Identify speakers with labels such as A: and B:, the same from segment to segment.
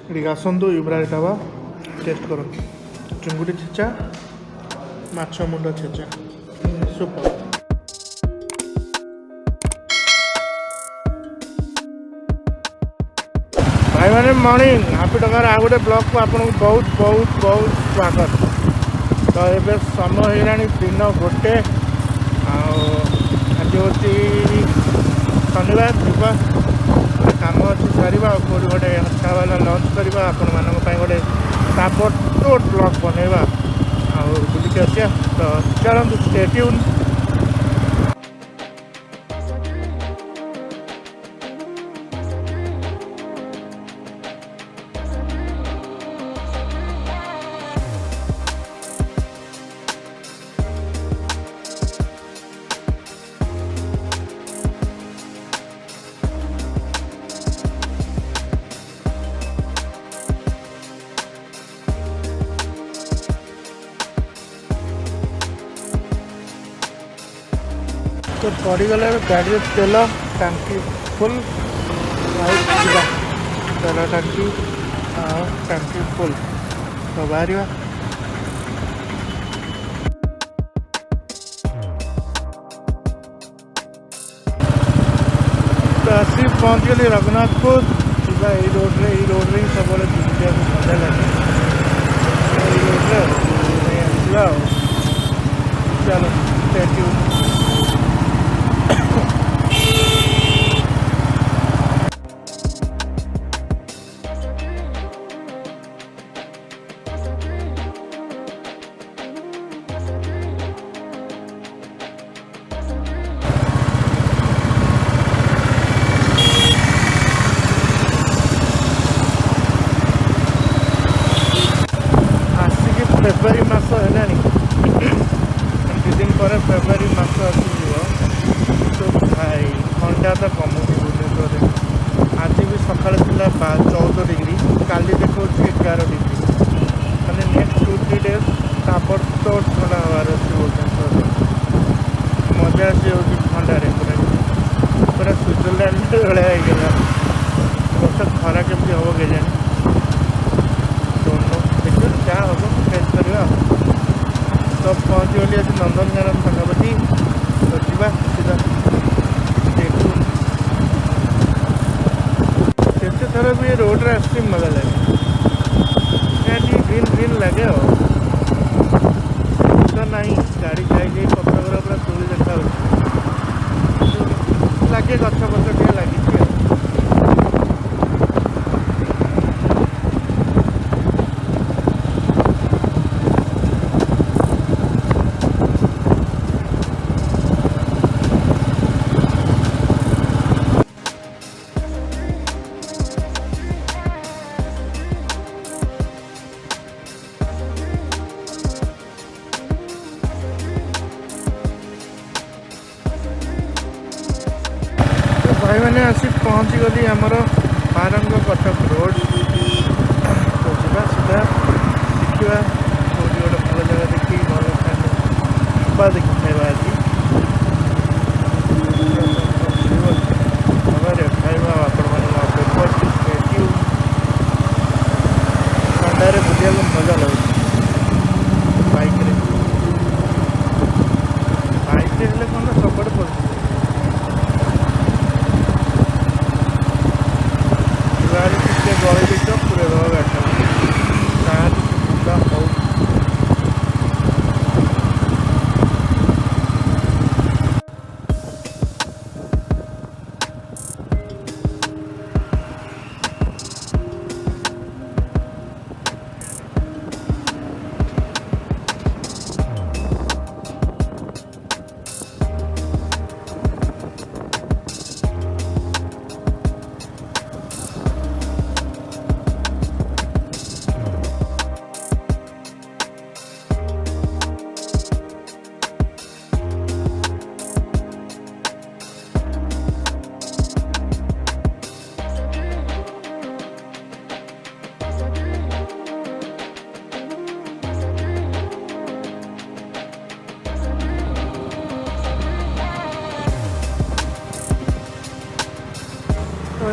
A: ଏଠିକି ଆସନ୍ତୁ ୟୁବରାଜ ଢାବା ଟେଷ୍ଟ କର ଚିଙ୍ଗୁଡ଼ି ଛେଚା ମାଛ ମୁଣ୍ଡ ଛେଚା ସୁପର। ଭାଇମାନେ ମର୍ଣ୍ଣିଂ ହାପି ଟଙ୍କାର ଆଉ ଗୋଟେ ବ୍ଲଗ୍କୁ ଆପଣଙ୍କୁ ବହୁତ ବହୁତ ବହୁତ ସ୍ୱାଗତ। ତ ଏବେ ସମୟ ହେଇଗଲାଣି ଦିନ 1 ଆଉ ଆଜି ହେଉଛି ଶନିବାର। ଯିବା ଗୋଟେ କାମ ଅଛି ସାରିବା ଆଉ କେଉଁଠି ଗୋଟେ ହଠାବାଲା ଲଞ୍ଚ କରିବା ଆପଣମାନଙ୍କ ପାଇଁ ଗୋଟେ ତାବଡ଼ତୋଡ଼ ବ୍ଲଗ୍ ବନେଇବା ଆଉ ବୁଲିକି ଆସିବା। ତ ଚାଲନ୍ତୁ ଷ୍ଟେ ଟ୍ୟୁନ୍। तो पड़गला गाड़ी तेल टांकी फुल तेल टांकी टांकी फुल तो बाहर तो आसी पहुँच गली रघुनाथपुर। जा रोड्रे ही सब बुलिया मजा लगे रोड्रे आसवा चलो स्टेट्यू। फेब्रुआरी मास है दिन पर फेब्रुआरी मास आसीज तो भाई ठंडा तो कमुची भुवनेश्वर। आज भी सका 14 डिग्री काली देखा 11 डिग्री मैंने नेक्स्ट 2-3 डेज ताबड़तोड़ ठंडा हबार अच्छे भुवनेश्वर। मजा आसी ठंडारे पूरा पूरा स्विट्जरलैंड भाया होगा। वर्ष खरा केमती हम के जाए देखिए क्या हम फेस करवा। तो पहुँच गली आज नंदनकानन पाखापाखि तो जा सीधा केते थर भी रोड्रे आस मजा लगे ग्रीन ग्रीन लगे तो नहीं गाड़ी जाए पत्र घर पूरा तुली देखा लगे गछ पत्र टे लगी। भाई मैंने आसी पहुँची गली आमर पारंग कटक रोड। तो जा सीधा देखा कौटी गोटे भल जगह देखी भल खाଇବା देखी खाଇବା आज खाଇବା आपण ठंडारे बुलिया मजा लगे बाइक हेल्ले कौन सबड़े पड़े गड़ी देख पूरे दवा गाड़ी हो।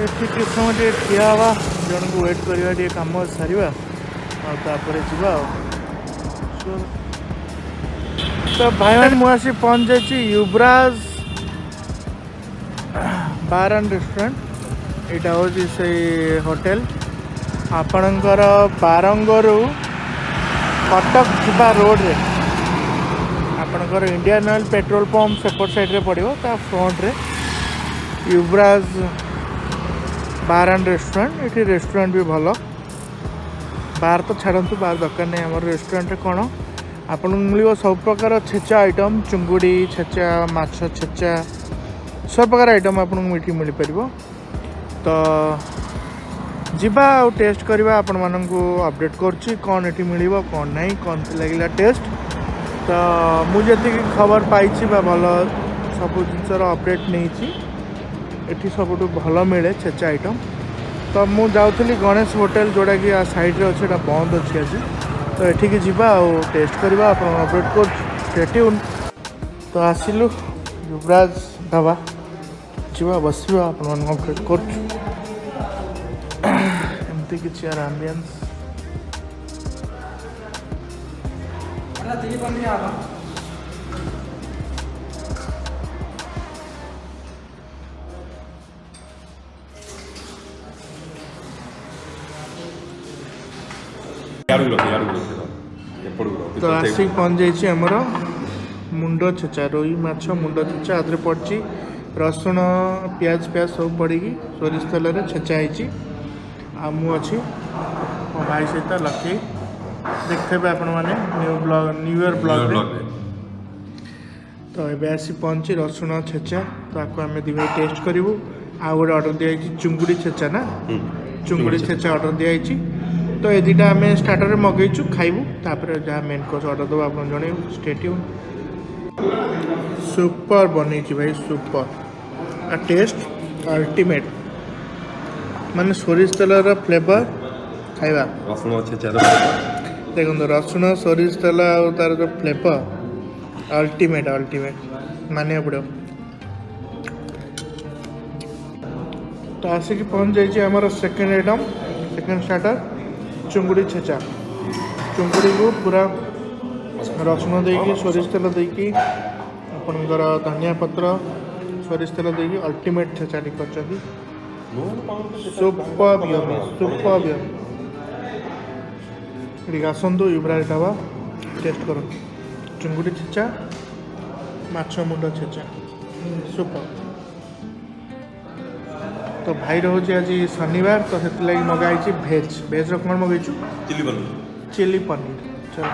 A: ये किस समय टे ठिया हवा जन को वेट करवा टे काम सारिबा तापर जीवा तो भाई मैंने मुझे पहुंच जाइए युवराज बार एंड रेस्टोरेंट यहाँ हूँ से होटेल आपणकर बारंगरू कटक जीवा रोड रे आपणकर इंडियन ऑयल पेट्रोल पंप सेपट साइड रे पड़ो ता फ्रंट रे युवराज बार एंड रेस्टोरेंट ये रेस्टोरेंट भी भल बार तो छाड़ू बार दरकार नहीं आम रेस्टोरेंट कौन आपन मिल सब प्रकार छेचा आइटम चुंगुड़ी छेचा माछ छेचा सब प्रकार आइटम आपको ये मिल पार तो जीवा आउ टेस्ट करवा आपण मानू अपडेट करुच्ची कौन ये मिल कौन नहीं कौन लगे टेस्ट तो मुझे खबर पाई भल सब जिनसर अपडेट नहीं ये सब भल मिले छेचा आइटम तो मुझे जाऊँगी गणेश होटेल जोड़ा कि साइड अच्छे बंद अच्छी आज तो ये जीवा आउ टेस्ट करवा आप अपडेट कर तो आसिलु युवराज ढाबा जीवा बस आप अपडेट कर किसी यार एम्बियंस तो आसिक पहुँच जाइए आमर मुंड छेचा रोई माछ मुंड छेचा आदि पड़ी रसुण पियाज पियाज सब पड़ी सोरिष तेल में छेचा मु अच्छी मो भाई सहित लकी देखते आपण मैंने न्यू ईयर ब्लॉग तो ये आसी पहुँची रसुण छेचा तो आपको आम दी भाई टेस्ट करूँ आ गए ऑर्डर दिखाई चुंगुड़ी छेचा ना चुंगुड़ी छेचा ऑर्डर दिखाई तो ये दुटा आम स्टार्टर मगेचु खाइबू तापर जहाँ मेन कोर्स ऑर्डर दबा आप जन स्टेट्यू सुपर बन भाई सुपर टेस्ट अल्टीमेट माने सोरिष तेल फ्लेवर खाइबा देखो रसुण सोरिष तेल और तार जो फ्लेवर अल्टीमेट अल्टीमेट मानिया पड़ो तो आसिक पहुँच जाइए आमर सेकेंड आइटम सेकेंड स्टार्टर चुंगुड़ी छेचा चुंगुड़ी को पूरा रसुण देकी सोरिष तेल देकी आपणकर धनिया पत्र सोरिष तेल देकी अल्टीमेट छेचा कर सुपर आसतु युवराज ढाबा टेस्ट कर चुंगुड़ी छेचा माछ मुंड छेचा सुपर तो भाई रोचे आज शनिवार तो से लगी मगाई भेज भेज कौन मगेचु चिली पनीर चलो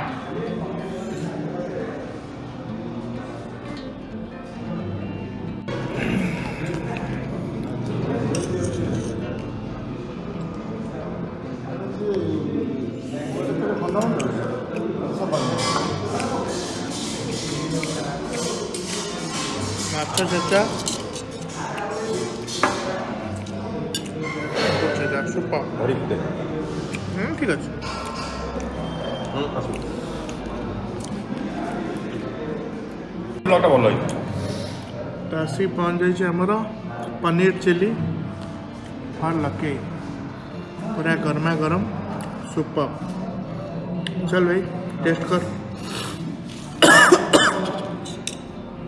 A: माछ छेचा सुपर ठीक अच्छे तो आसिक पहुँच जाइए आमर पनीर चिली फॉर लकी पूरा गर्मा गरम सुपर चल भाई टेस्ट कर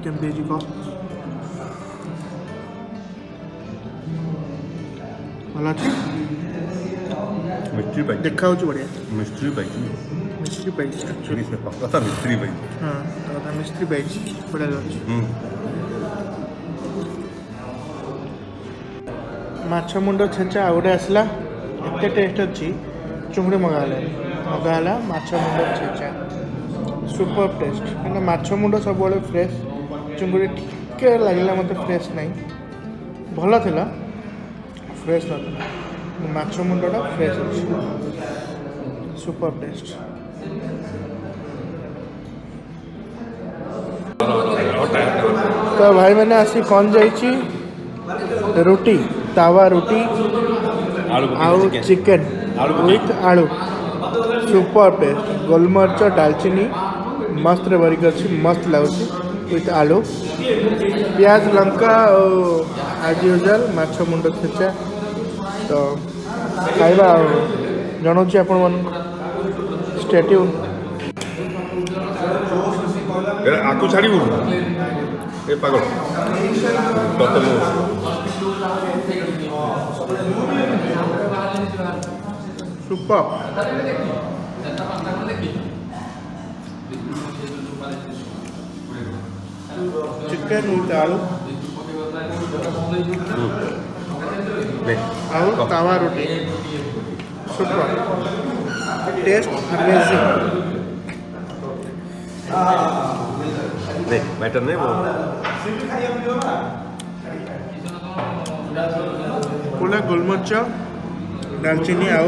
A: केमती कह भल अच्छी
B: मिस्ट्री पाई
A: देखा बढ़िया
B: मिस्ट्री पाई
A: मिस्ट्री पाई
B: एक्चुअली से पक्का मिस्ट्री पाई
A: हाँ तो मिस्ट्री पाई बढ़िया लगे माछ मुंड छेचा आ गए आसला एत टेस्ट अच्छी चुंगड़ी मगाला माछ मुंड छेचा सुपर टेस्ट कहीं माछ मुंड सब फ्रेश चुंगड़ी टिके लगे मत फ्रेश नहीं भल था फ्रेश ना माछ मुंडा फ्रेश अच्छी सुपर टेस्ट तो भाई मैंने आसी कौन जाइए रोटी तावा रोटी आउ चिकेन विथ आलू सुपर टेस्ट गोलमर्च दालचीनी मस्त बरिक अच्छी मस्त लगुच विथ आलू प्याज लंका आज यूजुअल माछ मुंड छेचा तो खाइबा जनाऊँ आपण स्टे ट्यून।
B: आकु छाड़ू ए पागल तत
A: सुपर चिकन विथ आलू आलू तावा रोटी सुपर टेस्ट अमेजिंग।
B: नहीं मैटर नहीं वो
A: पूरा गोलमरीच दालचीनी आउ